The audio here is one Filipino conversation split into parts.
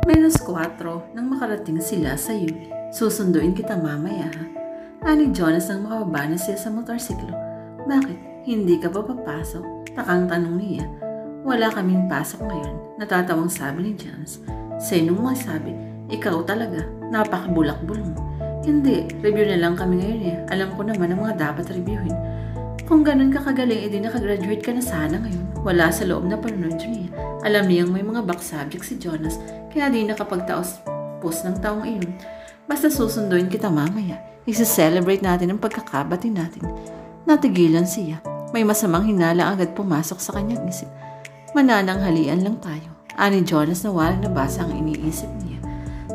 -4 nang makarating sila sa Yuli. Susunduin kita mamaya ha. Ani Jonas nang makababa na siya sa motorsiklo. Bakit? Hindi ka pa papasok? Takang tanong niya. Wala kaming pasok ngayon. Natatawang sabi ni Jonas. Senong masabi, ikaw talaga. Napakabulak-bulak mo. Hindi, review na lang kami ngayon eh. Alam ko naman ang mga dapat reviewin. Kung ganun ka kagaling, edi nakagraduate ka na sana ngayon. Wala sa loob na panunod niya. Alam niyang may mga back subject si Jonas, kaya di nakapagtaos ng taong iyon. Basta susunduin kita mamaya. Isa-celebrate natin ang pagkakabati natin. Natigilan siya. May masamang hinala agad pumasok sa kanyang isip. Manananghalian lang tayo. Ani Jonas na walang nabasa ang iniisip niya.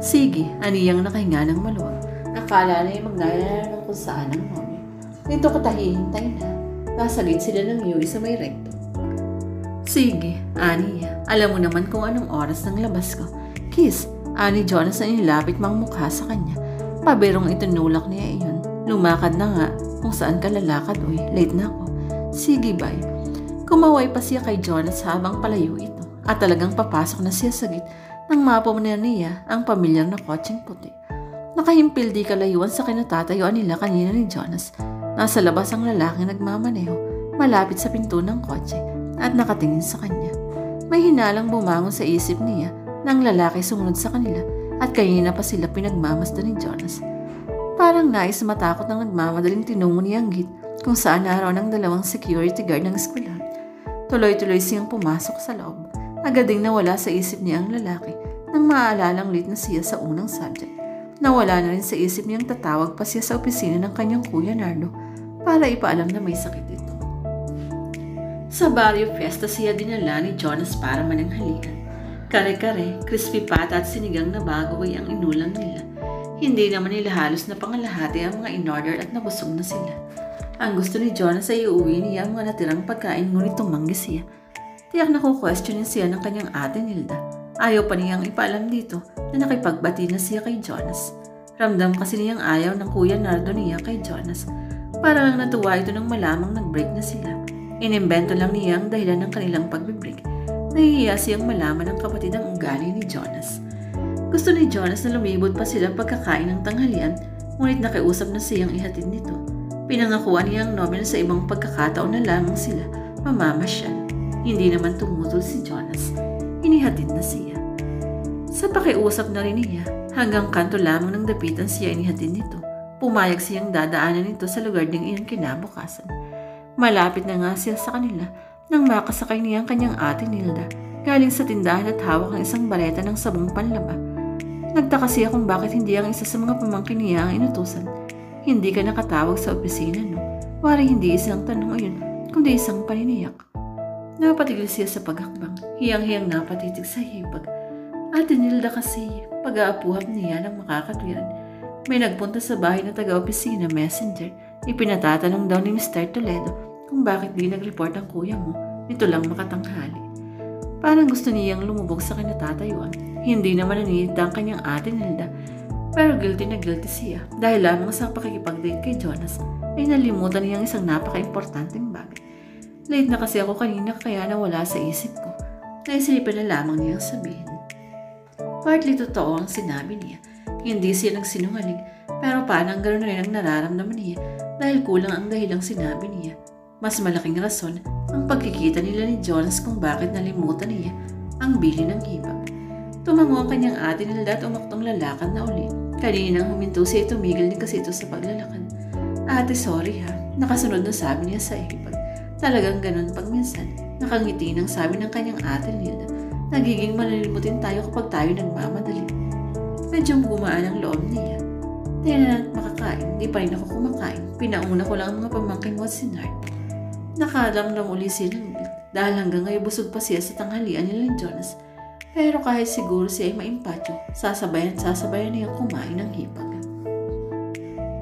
Sige, aniyang nakahinga ng maluwag. Nakala na yung magnalala ng kung saan ang mommy. Dito ka tahihintay na. Nasagit sila ng Yui sa may rekto. Sige, Aniya. Alam mo naman kung anong oras ng labas ko. Kiss, Ani Jonas na inilapit mang mukha sa kanya. Pabirong itinulak niya iyon. Lumakad na nga kung saan ka lalakad. Uy, late na ako. Sige, bye. Kumaway pa siya kay Jonas habang palayo ito. At talagang papasok na siya sa git nang mapamunan niya ang pamilyar na kotseng puti. Nakahimpil di kalayuan sa kinatatayuan nila kanina ni Jonas. Nasa labas ang lalaking nagmamaneho, malapit sa pinto ng kotse at nakatingin sa kanya. May hinalang bumangon sa isip niya nang lalaki sumunod sa kanila at kanina pa sila pinagmamasdan ni Jonas. Parang nais matakot ng nagmamadaling tinungo niya ang gate kung saan naroon ang 2 security guard ng eskwelahan. Tuloy-tuloy siyang pumasok sa loob. Agad ding nawala sa isip niya ang lalaki nang maalalang late na siya sa unang subject. Nawala na rin sa isip niyang tatawag pa siya sa opisina ng kanyang kuya Nardo para ipaalam na may sakit ito. Sa Barrio Fiesta siya dinala ni Jonas para mananghalian. Kare-kare, crispy pata at sinigang na bagoy ang inulang nila. Hindi naman nila halos na pangalahati ang mga in-order at nabusog na sila. Ang gusto ni Jonas ay iuwi niya ang mga natirang pagkain ngunit tumanggi siya. Tiyak na questionin siya ng kanyang ate Nilda. Ayaw pa niyang ipaalam dito na nakipagbati na siya kay Jonas. Ramdam kasi niyang ayaw ng kuya Nardo niya kay Jonas. Parang natuwa ito nang malamang nag-break na sila. Inimbento lang niya ang dahilan ng kanilang pagbe-break. Nahihiya siyang malaman ng kapatid ang ugali ni Jonas. Gusto ni Jonas na lumibot pa sila pagkakain ng tanghalian, ngunit nakiusap na siyang ihatid nito. Pinangakuan niya ang nobel sa ibang pagkakataon na lamang sila mamamasyal. Hindi naman tumutol si Jonas. Inihatid na siya. Sa pakiusap na rin niya, hanggang kanto lamang ng dapitan siya inihatid nito. Pumayag siyang dadaanan nito sa lugar ding iyon kinabukasan. Malapit na nga siya sa kanila nang makasakay niya ang kanyang ate Nilda. Galing sa tindahan at hawak ang isang baleta ng sabong panlaba. Nagtaka siya kung bakit hindi ang isa sa mga pamangkin niya ang inutusan. Hindi ka nakatawag sa opisina, no? Wari hindi isang tanong ayon, kundi isang paniniyak. Napatigil siya sa paghakbang, hiyang-hiyang napatitig sa hipag. Ate Nilda kasi, pag-aapuhap niya ng makakatwiran. May nagpunta sa bahay na taga-opisina messenger. Ipinatatanong daw ni Mr. Toledo kung bakit di nag-report ang kuya mo nito lang makatanghali. Parang gusto niyang lumubog sa kinatatayuan. Hindi naman nanita ang kanyang ate Nilda. Pero guilty na guilty siya dahil lamang sa pakikipag-date kay Jonas ay nalimutan niyang isang napaka-importanteng bagay. Late na kasi ako kanina kaya nawala sa isip ko. Naisipan na lamang niyang sabihin. Partly totoo ang sinabi niya. Hindi siya nagsinungaling pero parang ganoon rin ang nararamdaman niya dahil kulang ang dahilang sinabi niya. Mas malaking rason ang pagkikita nila ni Jonas kung bakit nalimutan niya ang bili ng hipag. Tumango ang kanyang ate Nilda at umaktong lalakad na uli. Kanina nang huminto siya tumigil din kasi ito sa paglalakad. Ate, sorry ha. Nakasunod na sabi niya sa hipag. Talagang ganun pag minsan. Nakangiti nang sabi ng kanyang ate Nilda. Nagiging malilimutin tayo kapag tayo nagmamadali. Medyo gumaan ang loob niya. Dahil na makakain, di pa rin ako kumakain. Pinauna ko lang ang mga pamangkin mo at si Nard. Nakalamlam uli siya ng guilt dahil hanggang ngayon busog pa siya sa tanghalian nila ni Jonas. Pero kahit siguro siya ay maimpatyo, sasabayan niyang kumain ng hipag.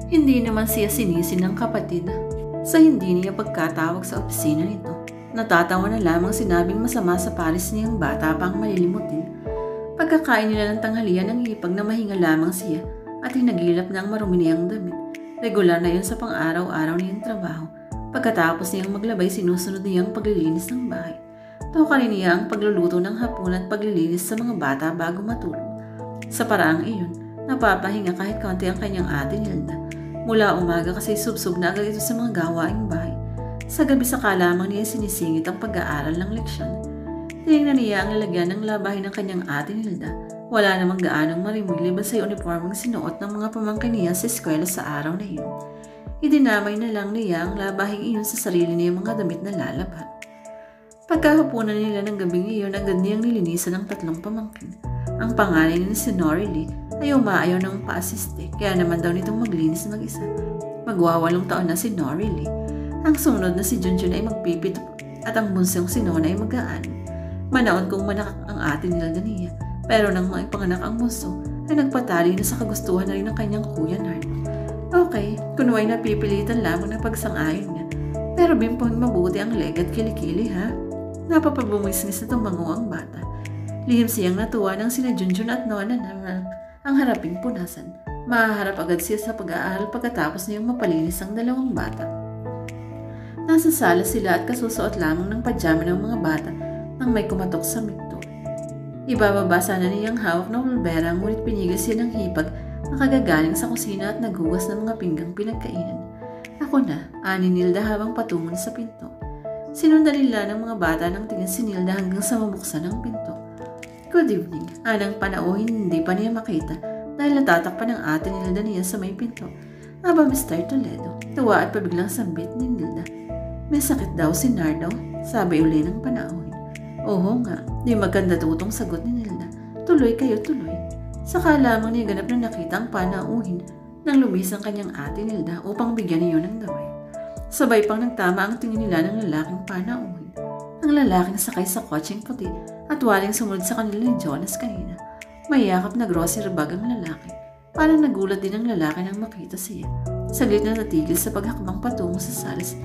Hindi naman siya sinisi ng kapatid sa hindi niya pagkatawag sa opisina nito. Natatawa na lamang sinabing masama sa pares niyang bata pang malilimutin. Pagkakain nila ng tanghalian ng hipag na mahinga lamang siya at hinagilap na ang marumi niyang damit. Regular na yun sa pang-araw-araw niyang trabaho. Pagkatapos niyang maglabay, sinusunod niyang paglilinis ng bahay. Tawag rin niya ang pagluluto ng hapon at paglilinis sa mga bata bago matulog. Sa paraang iyon, napapahinga kahit konti ang kanyang ate Nilda. Mula umaga kasi subsob na agad ito sa mga gawaing bahay. Sa gabi saka lamang niya sinisingit ang pag-aaral ng leksyon. Tinignan niya ang lalagyan ng labahin ng kanyang ate Nilda. Wala namang gaanong marimuli liban sa uniformeng sinuot ng mga pamangkin niya sa eskwela sa araw na iyon. Idinamay na lang niya ang labahing iyon sa sarili niyang mga damit na lalaban. Pagkahapunan nila ng gabing iyon, agad niyang nilinisan ng 3 pamangkin. Ang panganay ni si Norily ay umaayaw ng paasiste, kaya naman daw nitong maglinis mag-isa. Magwa8 taon na si Norily. Ang sumunod na si Junjun ay magpipito at ang bunsong si Nona ay mag-aan. Manaon kung manak ang ate nila Dania, pero nang maipanganak ang bunso ay nagpatali na sa kagustuhan na rin ng kanyang kuya Nard. Okay, kunuway napipilitan lamang na pagsang-ayon niya, pero bimpoing mabuti ang leg at kilikili ha. Napapagbumisnis na tumango ang bata. Lihim siyang natuwa ng sina Junjun at Nona na ang haraping punasan. Mahaharap agad siya sa pag-aaral pagkatapos niyang mapalinis ang 2 bata. Nasa sala sila at kasusuot lamang ng pajama ng mga bata nang may kumatok sa pinto. Ibababa sana niyang hawak na ulbera ngunit pinigil siya ng hipag na kagagaling sa kusina at naghugas ng mga pinggang pinagkainan. Ako na, ani Nilda habang patungo sa pinto. Sinundan nila ng mga bata ng tingin si Nilda hanggang sa mabuksan ang pinto. Good evening, anang panauhin hindi pa niya makita dahil natatakpan ng ate Nilda niya sa may pinto. Aba Mr. Toledo, tuwa at pabiglang sambit ni Nilda. May sakit daw si Nardo, sabi uli ng panauhin. Oo nga, di maganda tutong sagot ni Nilda. Tuloy kayo, tuloy. Saka lamang niya ganap na nakita ang panauhin nang lumis ang kanyang ate Nilda upang bigyan niyo ng gaway. Sabay pang nagtama ang tingin nila ng lalaking panauhin. Ang lalaking sakay sa kotseng puti at waling sumunod sa kanila ni Jonas kanina. May yakap na grocery bag ang lalaki. Parang nagulat din ang lalaki nang makita siya. Saglit na natigil sa paghakbang patungo sa salas.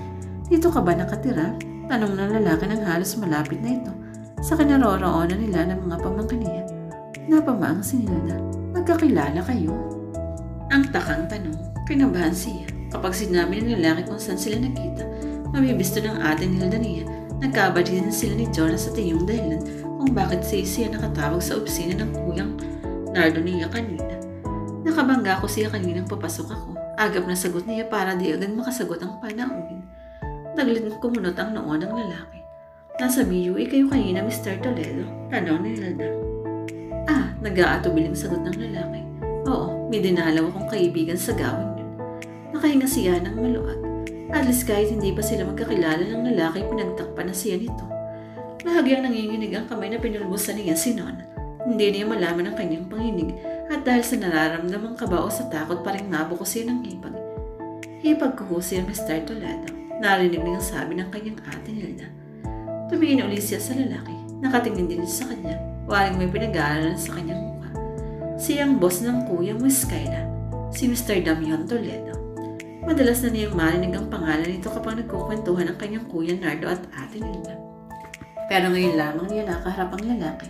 Dito ka ba nakatira? Tanong ng lalaki ng halos malapit na ito sa kinaroroonan nila ng mga pamangkin niya. Napamaang si Nilda. Magkakilala kayo? Ang takang tanong, kinabahan siya. Kapag sinabi ng lalaki kung saan sila nakita, mabibisto ng ate Nilda niya. Nagkabali din sila ni Jonas sa iyong dahilan kung bakit siya nakatawag sa opisina ng kuyang Nardo niya kanina. Nakabangga ko siya kaninang papasok ako. Agap na sagot niya para di agad makasagot ang panauhin. Naglit kumunot ang noo ng lalaki. Nasa BUA kayo kanina, Mr. Toledo? Tanong ni Nilda. Nag-aatubiling sagot ng lalaki. Oo, may dinalaw akong kaibigan sa gawin yun. Nakahinga siya ng maluwag. At least kahit hindi pa sila magkakilala ng lalaki, pinagtakpan na siya nito. Bahagyang nanginginig ang kamay na pinulbusan niya si Nona. Hindi niya malaman ang kanyang panginig at dahil sa nararamdamang kaba o sa takot pa rin mabuko siya ng hipag. Hipag ko siya, Mr. Toledo. Narinig niyang sabi ng kanyang ate Nilda. Tumingin ulit siya sa lalaki. Nakatingin din sa kanya. Waring may pinag-aaralan sa kanyang mukha. Siya ang boss ng kuya mo, Skyla. Si Mr. Damian Toledo. Madalas na niyang marinig ang pangalan nito kapag nagkukwentuhan ang kanyang kuya Nardo at ate Nilda. Pero ngayon lamang niya nakaharap ang lalaki.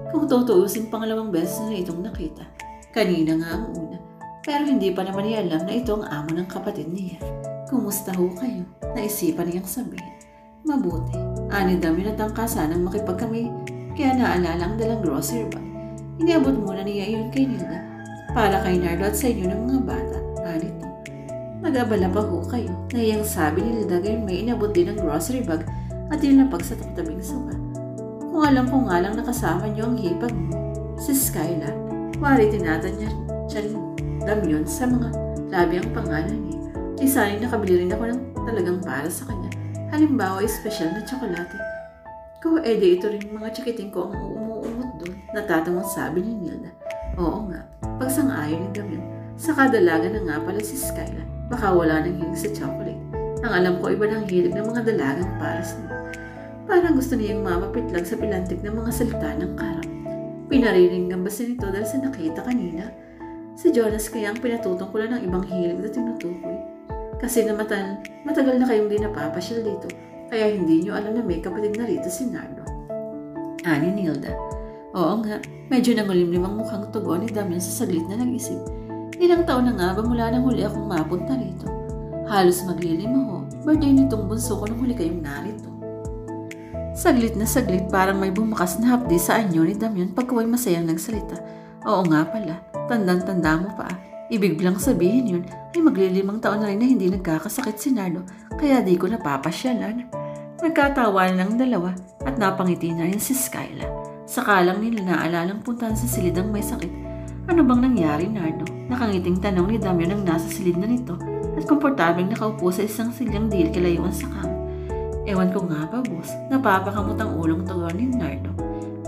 Kung tutuusin 2 beses na itong nakita. Kanina nga ang una. Pero hindi pa naman niya alam na ito ang amo ng kapatid niya. Kumusta ho kayo? Naisipan niyang sabihin. Mabuti. Ani Damian at ang kasanang makipagkami. Kaya naalala ang dalang grocery bag. Iniabot muna niya iyon kay Nilda. Para kay Nardo at sa inyo ng mga bata. Anito. Mag-abala pa ho kayo. Nahiyang sabi ni Nilda gayon may inabot din ang grocery bag at inilapag sa tabing suka. Kung alam ko nga lang nakasama niyo ang hipag mo. Si Skyla. Wari tinatan niya rin Damian sa mga labi ang pangalan niya. Isanin nakabili rin ako ng talagang para sa kanya. Halimbawa, espesyal na tsokolate. Kung edi ito rin mga tsikiting ko ang umuumot doon, natatamang sabi ni Nilda. Oo nga, pagsang-ayon ni Damian. Sa kadalaga na nga pala si Skyla, baka wala nang hilig sa chocolate. Ang alam ko iba ng hilig ng mga dalagang pares niya. Parang gusto niyang mamapitlag sa pilantik ng mga salita ng karap. Pinariringgan ba siya nito dahil sa nakita kanina? Si Jonas kaya ang pinatutungkulan ng ibang hilig na tinutukoy. Kasi na matagal na kayong di napapasyal dito. Kaya hindi nyo alam na may kapatid na rito si Nardo. Ani Nilda. Oo nga, medyo nangulimlim ang mukhang tugon ni Damian sa saglit na nag-isip. Ilang taon na nga ba mula nang huli akong mapunta rito? Halos maglilima ho. Birthday nitong bunso ko nung huli kayong narito. Saglit na saglit parang may bumakas na hapdi sa anyo ni Damian pagkaway masayang nagsalita. Oo nga pala, tandang-tanda mo pa. Ibig lang sabihin yun ay maglilimang taon na rin na hindi nagkakasakit si Nardo kaya di ko napapasyalan. Nagkatawa ng dalawa at napangiti na rin si Skyla. Sakalang nila naalalang puntahan sa silid ang may sakit. Ano bang nangyari, Nardo? Nakangiting tanong ni Damian ang nasa silid na nito at komportableng nakaupo sa isang silyang dili kilayuan sa kama. Ewan ko nga ba, boss. Napapakamot ang ulong tugon ni Nardo.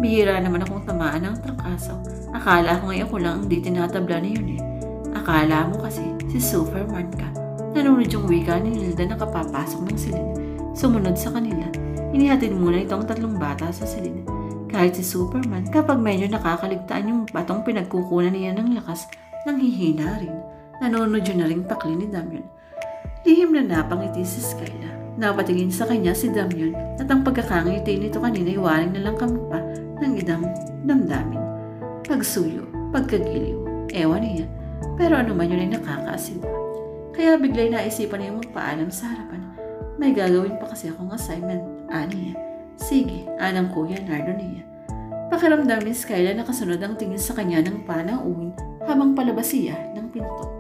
Bihira naman akong tamaan ng trangkaso. Akala ko ngayon ko lang ang di tinatabla na yun eh. Akala mo kasi si Superman ka. Nanunod yung wika ni Nilda na kapapasok ng silid. Sumunod sa kanila. Inihatid muna itong tatlong bata sa silid. Kahit si Superman, kapag medyo nakakaligtaan yung batong pinagkukunan niya ng lakas, nanghihina rin. Nanunod yun na rin pakli ni Damian. Lihim na napangiti si Skyla. Napatingin sa kanya si Damian at ang pagkakangiti nito kanina ay waring na lang kami pa ng idang damdamin. Pagsuyo, pagkagiliw, ewan niya. Pero ano man yun ay nakakaasiwa. Kaya biglay naisipan niya magpaalam sa harapan. May gagawin pa kasi akong assignment, niya. Sige, anang kuya, Nardo niya. Pakiramdam ni Skyla na kasunod ang tingin sa kanya ng panauhin habang palabas siya ng pinto.